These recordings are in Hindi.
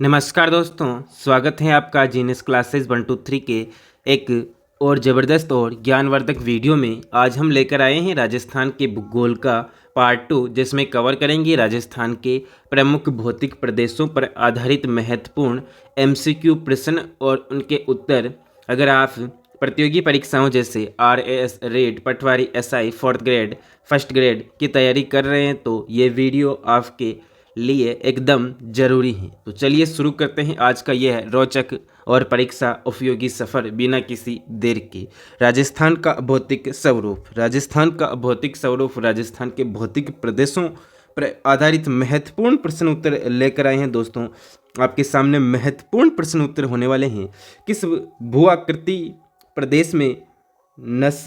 नमस्कार दोस्तों, स्वागत है आपका जीनियस क्लासेस 1 2 3 के एक और ज़बरदस्त और ज्ञानवर्धक वीडियो में। आज हम लेकर आए हैं राजस्थान के भूगोल का पार्ट 2, जिसमें कवर करेंगे राजस्थान के प्रमुख भौतिक प्रदेशों पर आधारित महत्वपूर्ण एमसीक्यू प्रश्न और उनके उत्तर। अगर आप प्रतियोगी परीक्षाओं जैसे आरएएस, रेड, Patwari, SI, 4th grade, 1st grade की तैयारी कर रहे हैं तो ये वीडियो आपके लिए एकदम जरूरी है। तो चलिए शुरू करते हैं आज का यह रोचक और परीक्षा उपयोगी सफर बिना किसी देर के। राजस्थान का भौतिक स्वरूप। राजस्थान का भौतिक स्वरूप राजस्थान के भौतिक प्रदेशों पर आधारित महत्वपूर्ण प्रश्न उत्तर लेकर आए हैं दोस्तों। आपके सामने महत्वपूर्ण प्रश्न उत्तर होने वाले हैं। किस भू आकृति प्रदेश में नस,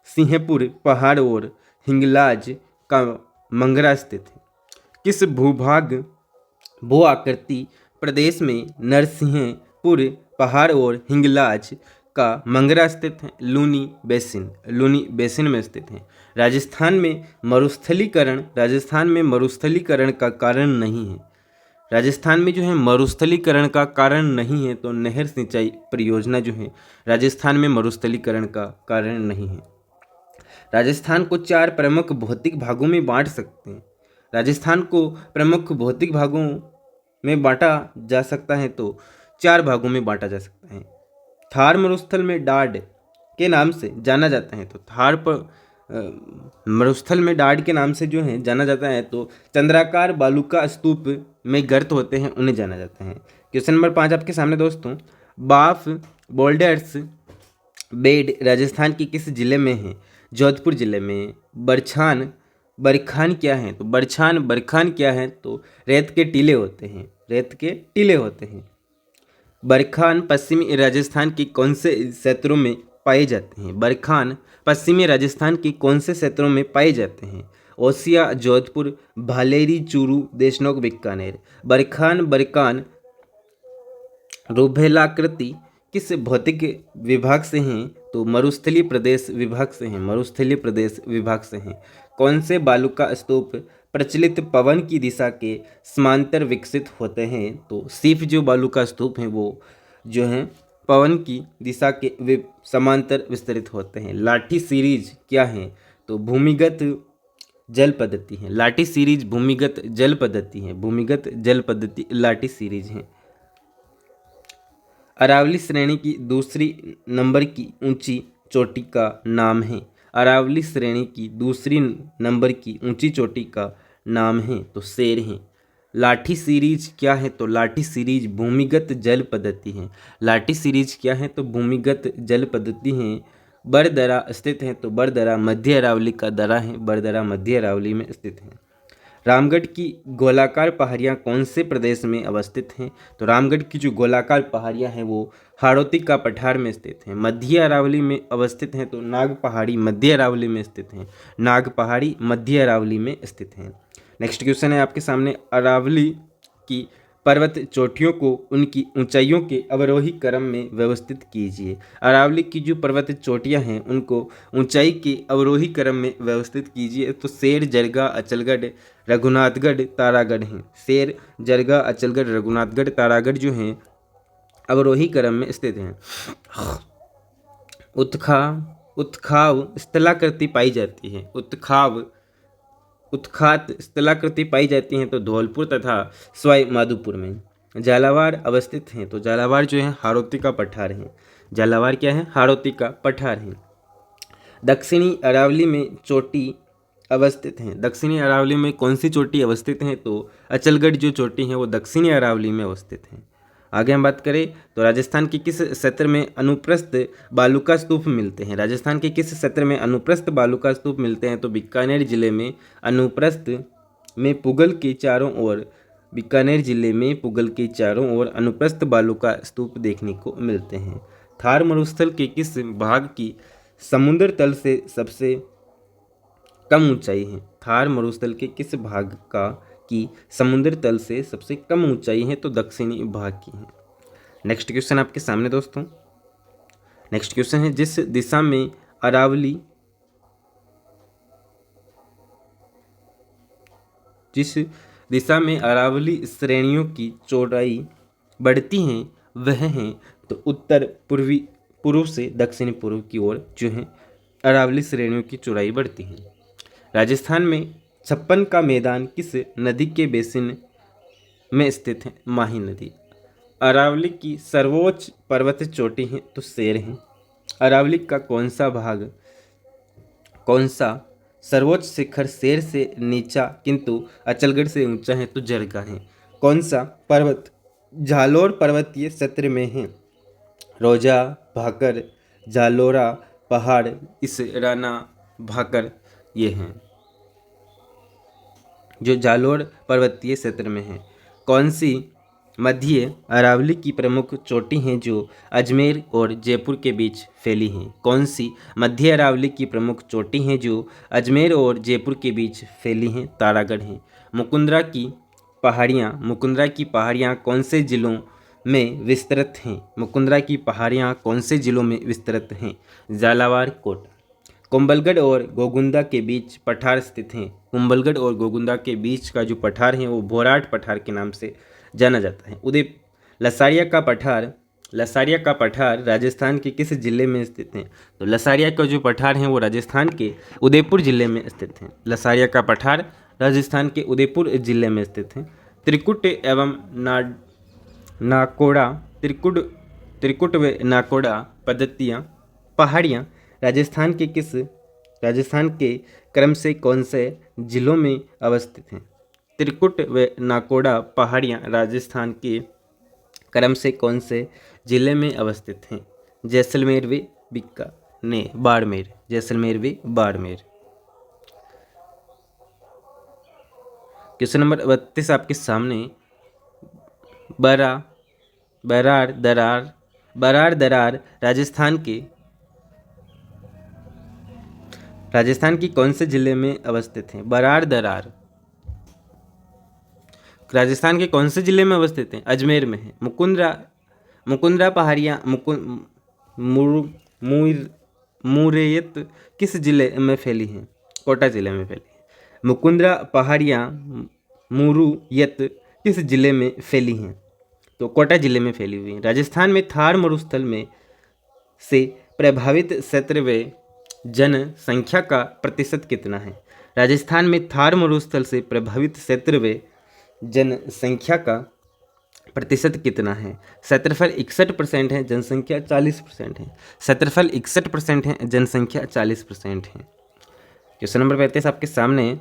सिंहपुर पहाड़ और हिंगलाज का मंगरा स्थित है? किस भू आकृति प्रदेश में नरसिंहपुर पहाड़ और हिंगलाज का मंगरा स्थित है? लूनी बेसिन में स्थित है। राजस्थान में मरुस्थलीकरण का कारण नहीं है। राजस्थान में जो है मरुस्थलीकरण का कारण नहीं है, तो नहर सिंचाई परियोजना जो है राजस्थान में मरुस्थलीकरण का कारण नहीं है। राजस्थान को 4 प्रमुख भौतिक भागों में बांट सकते हैं। राजस्थान को प्रमुख भौतिक भागों में बांटा जा सकता है, तो 4 भागों में बांटा जा सकता है। थार मरुस्थल में डाड के नाम से जाना जाता है, तो थार पर मरुस्थल में डाड के नाम से जो है जाना जाता है। तो चंद्राकार बालू का स्तूप में गर्त होते हैं, उन्हें जाना जाता है। क्वेश्चन नंबर 5 आपके सामने दोस्तों। बाफ बोल्डर्स बेड राजस्थान के किस जिले में है? जोधपुर जिले में। बरखान क्या है? तो बरखान क्या है? तो रेत के टीले होते हैं। बरखान पश्चिमी राजस्थान के कौन से क्षेत्रों में पाए जाते हैं? बरखान पश्चिमी राजस्थान के कौन से क्षेत्रों में पाए जाते हैं? ओसिया, जोधपुर, भालेरी, चूरू, देशनोक, बीकानेर। बरकान रुभेलाकृति किस भौतिक विभाग से हैं? तो मरुस्थलीय प्रदेश विभाग से हैं। कौन से बालू का स्तूप प्रचलित पवन की दिशा के समांतर विकसित होते हैं? तो सिर्फ जो बालू का स्तूप है वो जो है पवन की दिशा के समांतर विस्तरित होते हैं। लाठी सीरीज क्या है? तो भूमिगत जल पद्धति है। लाठी सीरीज भूमिगत जल पद्धति लाठी सीरीज है। अरावली श्रेणी की दूसरी नंबर की ऊंची चोटी का नाम है? अरावली श्रेणी की दूसरी नंबर की ऊंची चोटी का नाम है तो शेर है। लाठी सीरीज क्या है? तो लाठी सीरीज भूमिगत जल पद्धति है। लाठी सीरीज क्या है? तो भूमिगत जल पद्धति है। बरदरा स्थित है, तो बरदरा मध्य अरावली का दरा है। बरदरा मध्य अरावली में स्थित है। रामगढ़ की गोलाकार पहाड़ियाँ कौन से प्रदेश में अवस्थित हैं? तो रामगढ़ की जो गोलाकार पहाड़ियाँ हैं वो हाड़ौती का पठार में स्थित हैं। मध्य अरावली में अवस्थित हैं, तो नाग पहाड़ी मध्य अरावली में स्थित हैं। नाग पहाड़ी मध्य अरावली में स्थित हैं। नेक्स्ट क्वेश्चन है आपके सामने। अरावली की पर्वत चोटियों को उनकी ऊंचाइयों के अवरोही क्रम में व्यवस्थित कीजिए। अरावली की जो पर्वत चोटियां हैं उनको ऊंचाई के अवरोही क्रम में व्यवस्थित कीजिए। तो शेर, जरगा, अचलगढ़, रघुनाथगढ़, तारागढ़ हैं। शेर, जरगा, अचलगढ़, रघुनाथगढ़, तारागढ़ जो हैं अवरोही क्रम में स्थित हैं। उत्खाव स्थलाकृति पाई जाती है। उत्खात स्थलाकृति पाई जाती हैं, तो धौलपुर तथा सवाई माधोपुर में। झालावाड़ अवस्थित हैं, तो झालावाड़ जो है हाड़ौती का पठार है। झालावाड़ क्या है? हाड़ौती का पठार है। दक्षिणी अरावली में चोटी अवस्थित हैं। दक्षिणी अरावली में कौन सी चोटी अवस्थित हैं? तो अचलगढ़ जो चोटी है वो दक्षिणी अरावली में अवस्थित है। आगे हम बात करें तो राजस्थान के किस क्षेत्र में अनुप्रस्थ बालू का स्तूप मिलते हैं? राजस्थान के किस क्षेत्र में अनुप्रस्थ बालू का स्तूप मिलते हैं? तो बीकानेर जिले में अनुप्रस्थ में पुगल के चारों ओर बीकानेर जिले में पुगल के चारों ओर अनुप्रस्थ बालू का स्तूप देखने को मिलते हैं। थार मरुस्थल के किस भाग की समुद्र तल से सबसे कम ऊंचाई है? थार मरुस्थल के किस भाग का की समुद्र तल से सबसे कम ऊंचाई है? तो दक्षिणी भाग की है। नेक्स्ट क्वेश्चन आपके सामने दोस्तों। नेक्स्ट क्वेश्चन है जिस दिशा में अरावली श्रेणियों की चौड़ाई बढ़ती हैं वह हैं तो उत्तर पूर्वी पूर्व से दक्षिण पूर्व की ओर जो है अरावली श्रेणियों की चौड़ाई बढ़ती है। राजस्थान में 56 का मैदान किस नदी के बेसिन में स्थित है? माही नदी। अरावली की सर्वोच्च पर्वत चोटी है तो शेर है। अरावली का कौन सा सर्वोच्च शिखर शेर से नीचा किंतु अचलगढ़ से ऊंचा है? तो जरगा है। कौन सा पर्वत जालोर पर्वतीय क्षेत्र में है? रोजा, भाकर, जालोरा पहाड़, इस राना भाकर ये हैं जो जालोर पर्वतीय क्षेत्र में है। कौन सी मध्य अरावली की प्रमुख चोटी हैं जो अजमेर और जयपुर के बीच फैली हैं? कौन सी मध्य अरावली की प्रमुख चोटी हैं जो अजमेर और जयपुर के बीच फैली हैं? तारागढ़ हैं। मुकुंदरा की पहाड़ियाँ कौन से जिलों में विस्तृत हैं? मुकुंदरा की पहाड़ियाँ कौन से जिलों में विस्तृत हैं? झालावाड़, कोटा। कुंभलगढ़ और गोगुंदा के बीच पठार स्थित हैं। कुंभलगढ़ और गोगुंदा के बीच का जो पठार है वो भोराट पठार के नाम से जाना जाता है। लसारिया का पठार राजस्थान के किस जिले में स्थित है? तो लसारिया का जो पठार है वो राजस्थान के उदयपुर जिले में स्थित है। लसारिया का पठार राजस्थान के उदयपुर जिले में स्थित है। त्रिकुट एवं नाकोड़ा त्रिकुट व नाकोड़ा पहाड़ियाँ राजस्थान के क्रम से कौन से जिलों में अवस्थित हैं? त्रिकुट व नाकोड़ा पहाड़ियाँ राजस्थान के क्रम से कौन से जिले में अवस्थित हैं? जैसलमेर व बाड़मेर। जैसलमेर व बाड़मेर। क्वेश्चन नंबर 32 आपके सामने। बरार दरार राजस्थान की कौन से जिले में अवस्थित है? बरार दरार राजस्थान के कौन से जिले में अवस्थित है? अजमेर में है। मुकुंदरा पहाड़ियाँ मुरैयत किस जिले में फैली हैं? कोटा जिले में फैली है। मुकुंदरा पहाड़ियाँ मुरैयत किस जिले में फैली हैं? तो कोटा जिले में फैली हुई हैं। राजस्थान में थार मरुस्थल में से प्रभावित क्षेत्र व जनसंख्या का प्रतिशत कितना है? राजस्थान में थार मरुस्थल से प्रभावित क्षेत्र व जनसंख्या का प्रतिशत कितना है? क्षेत्रफल 61% है, जनसंख्या 40% है। क्षेत्रफल 61% है, जनसंख्या 40% है। क्वेश्चन नंबर 35 आपके सामने।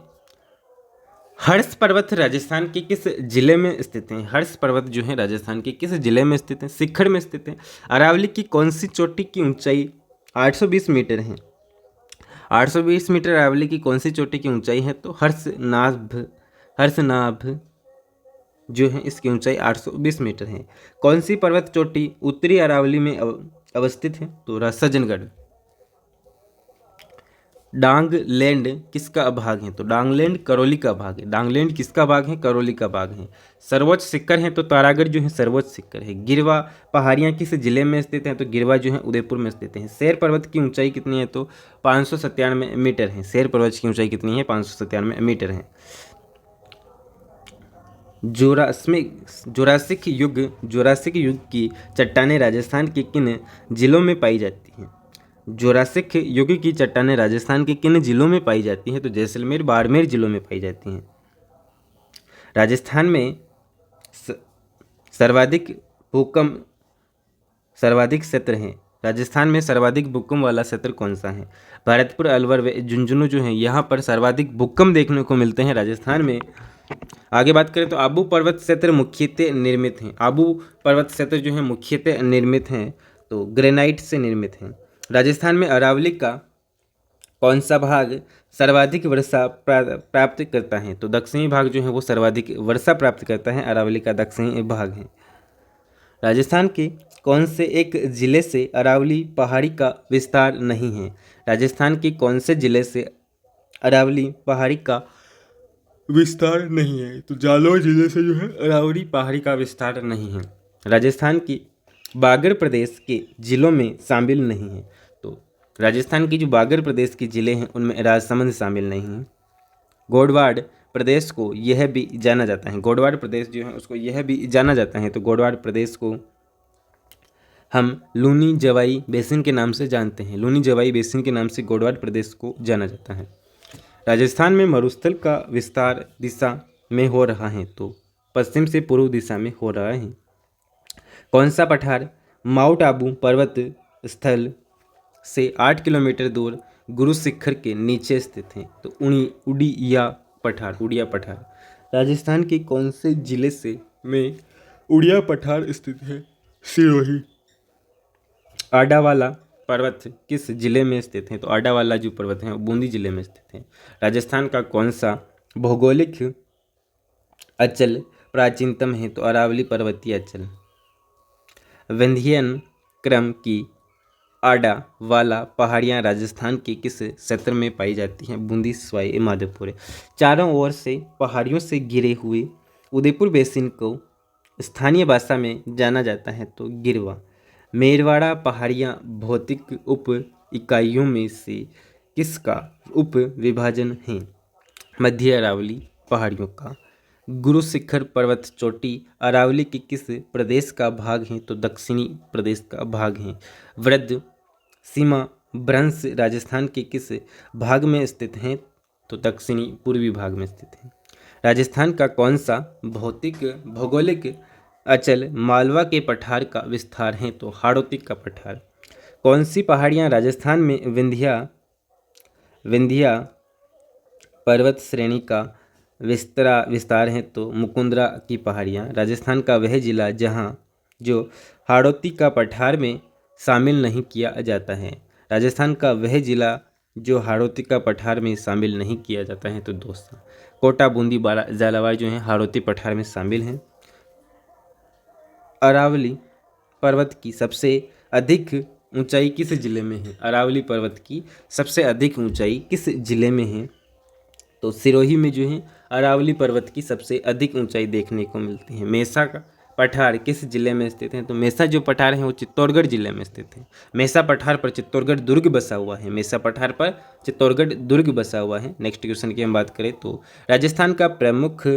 हर्ष पर्वत राजस्थान के किस जिले में स्थित हैं? हर्ष पर्वत जो है राजस्थान के किस जिले में स्थित है? शिखर में स्थित है। अरावली की कौन सी चोटी की ऊंचाई 820 मीटर है? 820 मीटर अरावली की कौन सी चोटी की ऊंचाई है? तो हर्षनाभ जो है इसकी ऊंचाई 820 मीटर है। कौन सी पर्वत चोटी उत्तरी अरावली में अवस्थित है? तो सज्जनगढ़। डांगलैंड किसका भाग है? तो डांगलैंड करौली का भाग है। डांगलैंड किसका भाग है? करौली का भाग है। सर्वोच्च शिखर है तो तारागढ़ जो है सर्वोच्च शिखर है। गिरवा पहाड़ियाँ किस जिले में स्थित हैं? तो गिरवा जो है उदयपुर में स्थित है। शेर पर्वत की ऊंचाई कितनी है? तो 597 मीटर है। शेर पर्वत की ऊंचाई कितनी है? 597 मीटर है। जुरासिक युग की चट्टानें राजस्थान के किन जिलों में पाई जाती हैं? जुरासिक युग की चट्टानें राजस्थान के किन जिलों में पाई जाती हैं? तो जैसलमेर, बाड़मेर जिलों में पाई जाती हैं। राजस्थान में सर्वाधिक क्षेत्र हैं। राजस्थान में सर्वाधिक भूकंप वाला क्षेत्र कौन सा है? भरतपुर, अलवर व झुंझुनू जो है यहाँ पर सर्वाधिक भूकंप देखने को मिलते हैं राजस्थान में। आगे बात करें तो आबू पर्वत क्षेत्र मुख्यतः निर्मित हैं। आबू पर्वत क्षेत्र जो है मुख्यतः निर्मित हैं तो ग्रेनाइट से निर्मित हैं। राजस्थान में अरावली का कौन सा भाग सर्वाधिक वर्षा प्राप्त करता है? तो दक्षिणी भाग जो है वो सर्वाधिक वर्षा प्राप्त करता है। अरावली का दक्षिणी भाग है। राजस्थान के कौन से एक जिले से अरावली पहाड़ी का विस्तार नहीं है? राजस्थान के कौन से जिले से अरावली पहाड़ी का विस्तार नहीं है? तो जालौर जिले से जो है अरावली पहाड़ी का विस्तार नहीं है। राजस्थान की बागड़ प्रदेश के जिलों में शामिल नहीं है। तो राजस्थान की जो बागड़ प्रदेश के जिले हैं उनमें राजसमंद शामिल नहीं है। गोडवाड़ प्रदेश को यह भी जाना जाता है, गोडवाड़ प्रदेश जो है उसको यह भी जाना जाता है, तो गोडवाड़ प्रदेश को हम लूनी जवाई बेसिन के नाम से जानते हैं। लूनी जवाई बेसिन के नाम से गोडवाड़ प्रदेश को जाना जाता है। राजस्थान में मरुस्थल का विस्तार दिशा में हो रहा है, तो पश्चिम से पूर्व दिशा में हो रहा है। कौन सा पठार माउंट आबू पर्वत स्थल से 8 किलोमीटर दूर गुरु शिखर के नीचे स्थित है, तो उड़िया पठार। राजस्थान के कौन से जिले से में उड़िया पठार स्थित है? सिरोही। आडावाला पर्वत किस जिले में स्थित है? तो आडावाला जो पर्वत है वो बूंदी जिले में स्थित है। राजस्थान का कौन सा भौगोलिक अचल प्राचीनतम है? तो अरावली पर्वतीय अचल। विंध्यन क्रम की आडा वाला पहाड़ियाँ राजस्थान के किस क्षेत्र में पाई जाती हैं? बूंदी सवाई माधोपुर। चारों ओर से पहाड़ियों से घिरे हुए उदयपुर बेसिन को स्थानीय भाषा में जाना जाता है, तो गिरवा। मेरवाड़ा पहाड़ियाँ भौतिक उप इकाइयों में से किसका उप विभाजन है? मध्य अरावली पहाड़ियों का। गुरु शिखर पर्वत चोटी अरावली के किस प्रदेश का भाग है? तो दक्षिणी प्रदेश का भाग है। वृद्ध सीमा भ्रंश राजस्थान के किस भाग में स्थित हैं? तो दक्षिणी पूर्वी भाग में स्थित है। राजस्थान का कौन सा भौगोलिक अचल मालवा के पठार का विस्तार है? तो हाड़ौती का पठार। कौन सी पहाड़ियाँ राजस्थान में विंध्या पर्वत श्रेणी का विस्तार है? तो मुकुंदरा की पहाड़ियाँ। राजस्थान का वह जिला जहाँ जो हाड़ौती का पठार में शामिल नहीं किया जाता है। राजस्थान का वह जिला जो हाड़ौती का पठार में शामिल नहीं किया जाता है, तो दौसा। कोटा बूंदी बारा झालावाड़ जो है हाड़ौती पठार में शामिल हैं। अरावली पर्वत की सबसे अधिक ऊंचाई किस जिले में है? अरावली पर्वत की सबसे अधिक ऊंचाई किस जिले में है? तो सिरोही में जो है अरावली पर्वत की सबसे अधिक ऊंचाई देखने को मिलती है। मेसा का पठार किस जिले में स्थित है? तो मेसा जो पठार है वो चित्तौड़गढ़ जिले में स्थित है। मेसा पठार पर चित्तौड़गढ़ दुर्ग बसा हुआ है। मेसा पठार पर चित्तौड़गढ़ दुर्ग बसा हुआ है। नेक्स्ट क्वेश्चन की हम बात करें तो राजस्थान का प्रमुख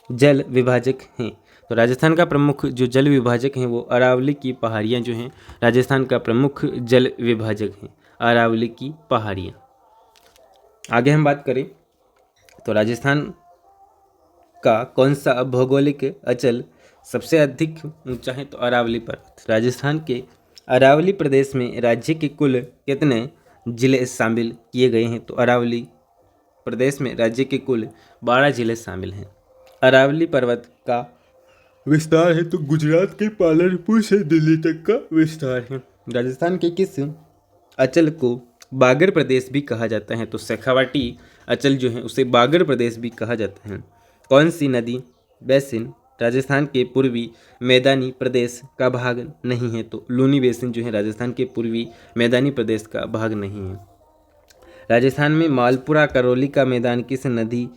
जल विभाजक हैं। तो राजस्थान का प्रमुख जो जल विभाजक हैं वो अरावली की पहाड़ियाँ जो हैं राजस्थान का प्रमुख जल विभाजक हैं, अरावली की पहाड़ियाँ। आगे हम बात करें तो राजस्थान का कौन सा भौगोलिक अचल सबसे अधिक ऊंचा है? तो अरावली पर्वत। राजस्थान के अरावली प्रदेश में राज्य के कुल कितने जिले शामिल किए गए हैं? तो अरावली प्रदेश में राज्य के कुल 12 जिले शामिल हैं। अरावली पर्वत का विस्तार है तो गुजरात के पालनपुर से दिल्ली तक का विस्तार है। राजस्थान के किस अचल को बागर प्रदेश भी कहा जाता है? तो शेखावाटी अचल जो है उसे बागर प्रदेश भी कहा जाता है। कौन सी नदी बेसिन राजस्थान के पूर्वी मैदानी प्रदेश का भाग नहीं है? तो लूनी बेसिन जो है राजस्थान के पूर्वी मैदानी प्रदेश का भाग नहीं है। राजस्थान में मालपुरा करौली का मैदान किस नदी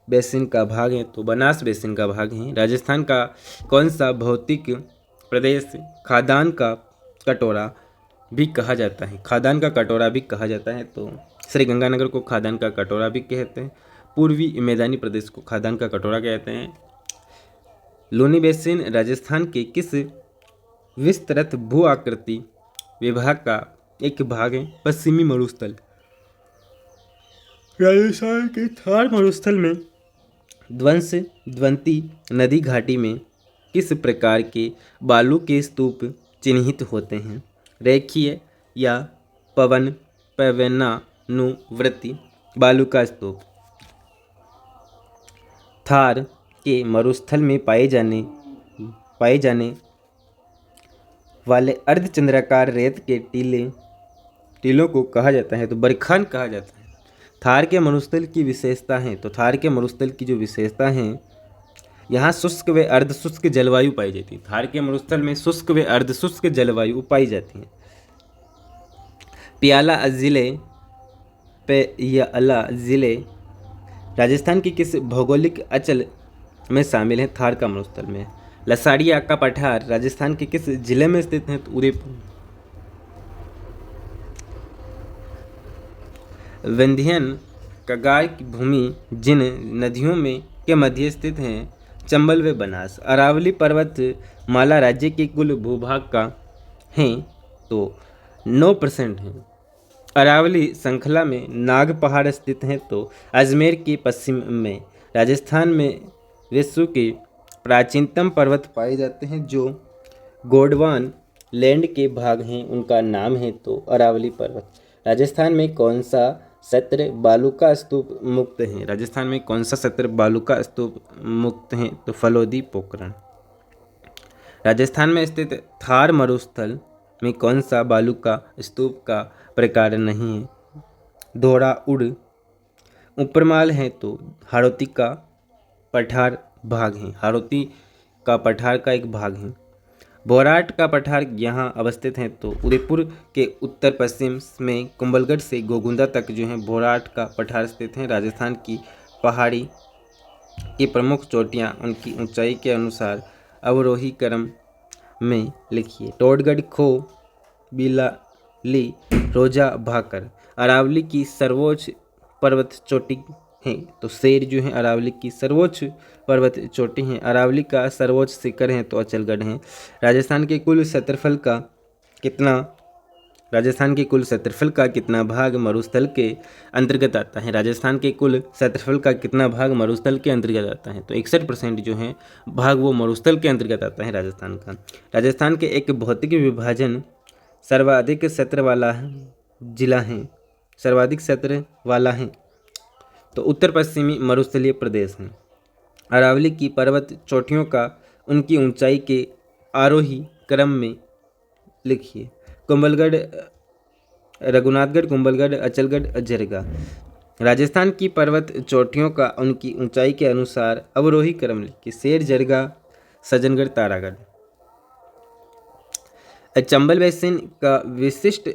बेसिन का भाग है? तो बनास बेसिन का भाग है। राजस्थान का कौन सा भौतिक प्रदेश खादान का कटोरा भी कहा जाता है? खादान का कटोरा भी कहा जाता है, तो श्रीगंगानगर को खादान का कटोरा भी कहते हैं। पूर्वी मैदानी प्रदेश को खादान का कटोरा कहते हैं। लूनी बेसिन राजस्थान के किस विस्तृत भू आकृति विभाग का एक भाग है? पश्चिमी मरुस्थल। राजस्थान के थार मरुस्थल में द्वंती नदी घाटी में किस प्रकार के बालू के स्तूप चिन्हित होते हैं? रेखीय या पवनानुवर्ती बालू का स्तूप। थार के मरुस्थल में पाए जाने वाले अर्धचंद्राकार रेत के टीलों को कहा जाता है? तो बरखान कहा जाता है। थार के मरुस्थल की विशेषता है, तो थार के मरुस्थल की जो विशेषता है यहाँ शुष्क व अर्धशुष्क जलवायु पाई जाती है। थार के मरुस्थल में शुष्क व अर्धशुष्क जलवायु पाई जाती है। पियाला जिले राजस्थान की किस भौगोलिक अचल में शामिल है? थार का मरुस्थल में। लसाड़िया का पठार राजस्थान के किस जिले में स्थित है? तो उदयपुर। विंध्यन कगार की भूमि जिन नदियों में के मध्य स्थित हैं चंबल व बनास। अरावली पर्वत माला राज्य के कुल भूभाग का हैं तो 9% है। अरावली श्रृंखला में नाग पहाड़ स्थित हैं तो अजमेर के पश्चिम में। राजस्थान में विश्व के प्राचीनतम पर्वत पाए जाते हैं जो गोंडवान लैंड के भाग हैं, उनका नाम है तो अरावली पर्वत। राजस्थान में कौन सा सत्र बालूका स्तूप मुक्त है? राजस्थान में कौन सा सत्र बालूका स्तूप मुक्त है? तो फलोदी पोखरण। राजस्थान में स्थित थार मरुस्थल में कौन सा बालूका स्तूप का प्रकार नहीं है? धोड़ा उड़। उपरमाल है तो हाड़ौती का पठार भाग है, हाड़ौती का पठार का एक भाग है। बोराट का पठार यहाँ अवस्थित है तो उदयपुर के उत्तर पश्चिम में कुंभलगढ़ से गोगुंदा तक जो है बोराट का पठार स्थित है। राजस्थान की पहाड़ी की प्रमुख चोटियाँ उनकी ऊंचाई के अनुसार अवरोही क्रम में लिखिए। टोडगढ़, खो, बिलाली, रोजा, भाकर। अरावली की सर्वोच्च पर्वत चोटी है तो शेर जो है अरावली की सर्वोच्च पर्वत चोटी है। अरावली का सर्वोच्च शिखर है तो अचलगढ़ है। राजस्थान के कुल क्षेत्रफल का कितना भाग मरुस्थल के अंतर्गत आता है? राजस्थान के कुल क्षेत्रफल का कितना भाग मरुस्थल के अंतर्गत आता है? तो 61% जो है भाग वो मरुस्थल के अंतर्गत आता है राजस्थान का। राजस्थान के एक भौतिक विभाजन सर्वाधिक क्षेत्र वाला जिला है, सर्वाधिक क्षेत्र वाला है तो उत्तर पश्चिमी मरुस्थलीय प्रदेश है। अरावली की पर्वत चोटियों का उनकी ऊंचाई के आरोही क्रम में लिखिए। कुंभलगढ़, रघुनाथगढ़, कुंभलगढ़, अचलगढ़, अजरगा। राजस्थान की पर्वत चोटियों का उनकी ऊंचाई के अनुसार अवरोही क्रम लिखिए। शेर, जरगा, सज्जनगढ़, तारागढ़। चंबल बेसिन का विशिष्ट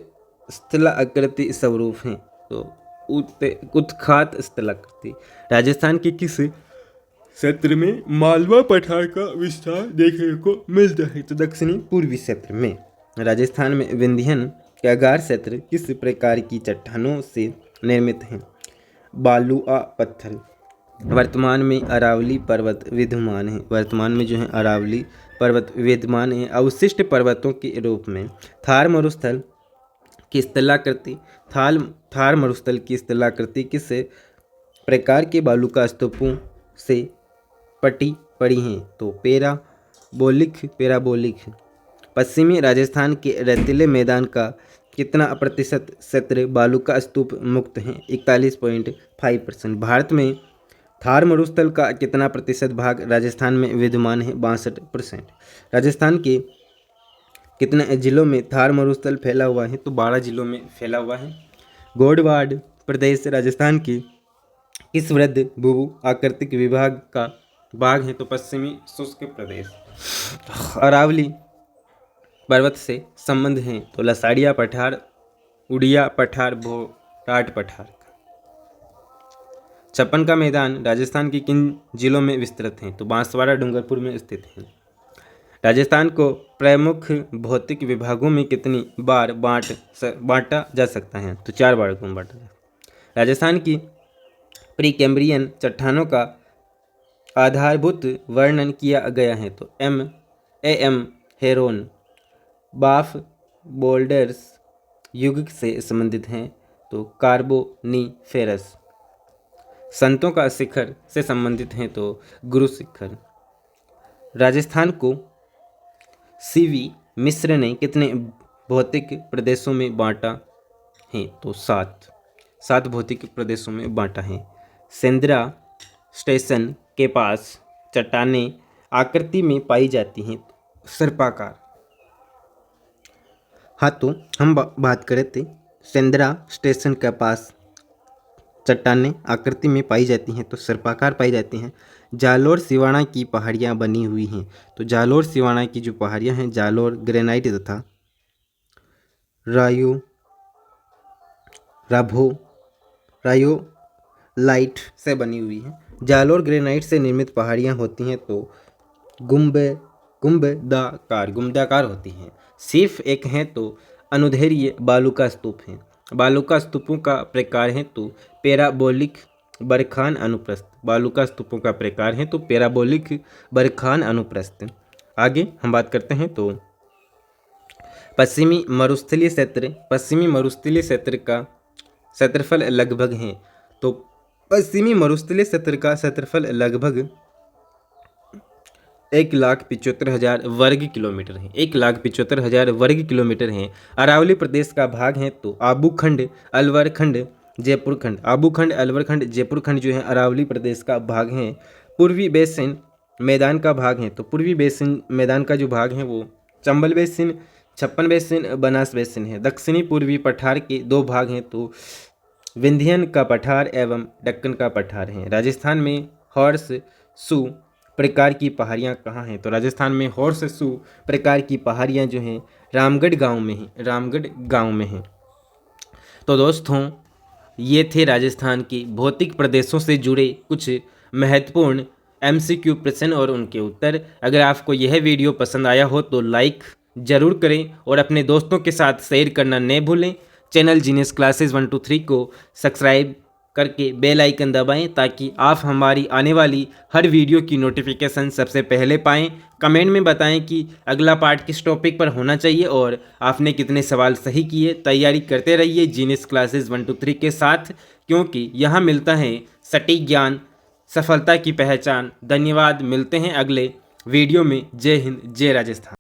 स्थलाकृति स्वरूप है तो उत्खात स्थलाकृति। राजस्थान के किस क्षेत्र में मालवा पठार का विस्तार देखने को मिलता है? तो दक्षिणी पूर्वी क्षेत्र में। राजस्थान में विंध्यन कगार क्षेत्र किस प्रकार की चट्टानों से निर्मित है? बालुआ पत्थर। वर्तमान में अरावली पर्वत विद्यमान है, वर्तमान में जो है अरावली पर्वत विद्यमान है अवशिष्ट पर्वतों के रूप में। थार मरुस्थल की स्थलाकृति, थार मरुस्थल की स्थलाकृति किस प्रकार के बालूका स्तूपों से पटी पड़ी हैं? तो पेराबोलिक। पश्चिमी राजस्थान के रेतीले मैदान का कितना प्रतिशत क्षेत्र बालूका स्तूप मुक्त हैं? 41.5%। भारत में थार मरुस्थल का कितना प्रतिशत भाग राजस्थान में विद्यमान है? 62%। राजस्थान के कितने जिलों में थार मरुस्थल फैला हुआ है? तो 12 जिलों में फैला हुआ है। गोंडवाड़ प्रदेश राजस्थान की किस वृद्ध भू आकृतिक विभाग का भाग है? तो पश्चिमी शुष्क प्रदेश। अरावली पर्वत से संबंध हैं तो लसाड़िया पठार, उड़िया पठार, भोराट पठार। छप्पन का मैदान राजस्थान के किन जिलों में विस्तृत हैं? तो बांसवाड़ा, डूंगरपुर में स्थित है। राजस्थान को प्रमुख भौतिक विभागों में कितनी बार बांटा जा सकता है? तो 4 बार को बांटा जा। राजस्थान की प्री कैम्ब्रियन चट्टानों का आधारभूत वर्णन किया गया है तो एम हेरोन। बाफ बोल्डर्स युग से संबंधित हैं तो कार्बोनीफेरस। संतों का शिखर से संबंधित हैं तो गुरु शिखर। राजस्थान को सीवी मिश्र ने कितने भौतिक प्रदेशों में बांटा है? तो 7 भौतिक प्रदेशों में बांटा है। सेंद्रा स्टेशन के पास चट्टानें आकृति में पाई जाती हैं सर्पाकार। हाँ तो हम बात कर रहे थे सेंद्रा स्टेशन के पास चट्टानें आकृति में पाई जाती हैं तो सर्पाकार पाई जाती हैं। जालोर सिवाना की पहाड़ियाँ बनी हुई हैं तो जालोर सिवाना की जो पहाड़ियाँ हैं जालोर ग्रेनाइट तथा रायोलाइट से बनी हुई हैं। जालोर ग्रेनाइट से निर्मित पहाड़ियाँ होती हैं तो गुंबदाकार होती हैं। सिर्फ एक हैं तो अनुदैर्ध्य बालू का स्तूप है। बालू का स्तूपों का प्रकार है तो पैराबोलिक बरखान अनुप्रस्थ। बालू का स्तूपों का प्रकार है तो पैराबोलिक बरखान अनुप्रस्थ। आगे हम बात करते हैं तो पश्चिमी मरुस्थलीय क्षेत्र का क्षेत्रफल लगभग है। तो पश्चिमी मरुस्थलीय क्षेत्र का क्षेत्रफल लगभग 1,75,000 वर्ग किलोमीटर है। 1,75,000 वर्ग किलोमीटर है। अरावली प्रदेश का भाग है तो आबू खंड, अलवर खंड, जयपुर खंड। आबू खंड, अलवर खंड, जयपुर खंड जो है अरावली प्रदेश का भाग है। पूर्वी बेसिन मैदान का भाग है तो पूर्वी बेसिन मैदान का जो भाग है वो चंबल बेसिन, छप्पन बेसिन, बनास बेसिन है। दक्षिणी पूर्वी पठार के दो भाग हैं तो विंध्यन का पठार एवं दक्कन का पठार है। राजस्थान में हॉर्स सू प्रकार की पहाड़ियाँ कहाँ हैं? तो राजस्थान में हॉर्स सू प्रकार की पहाड़ियाँ जो हैं रामगढ़ गांव में हैं। रामगढ़ गांव में हैं। तो दोस्तों ये थे राजस्थान के भौतिक प्रदेशों से जुड़े कुछ महत्वपूर्ण MCQ प्रश्न और उनके उत्तर। अगर आपको यह वीडियो पसंद आया हो तो लाइक ज़रूर करें और अपने दोस्तों के साथ शेयर करना न भूलें। चैनल जीनियस क्लासेस 1 2 3 को सब्सक्राइब करके बेल आइकन दबाएं ताकि आप हमारी आने वाली हर वीडियो की नोटिफिकेशन सबसे पहले पाएं। कमेंट में बताएं कि अगला पार्ट किस टॉपिक पर होना चाहिए और आपने कितने सवाल सही किए। तैयारी करते रहिए जीनियस क्लासेस 1 2 3 के साथ, क्योंकि यहाँ मिलता है सटीक ज्ञान, सफलता की पहचान। धन्यवाद, मिलते हैं अगले वीडियो में। जय हिंद, जय राजस्थान।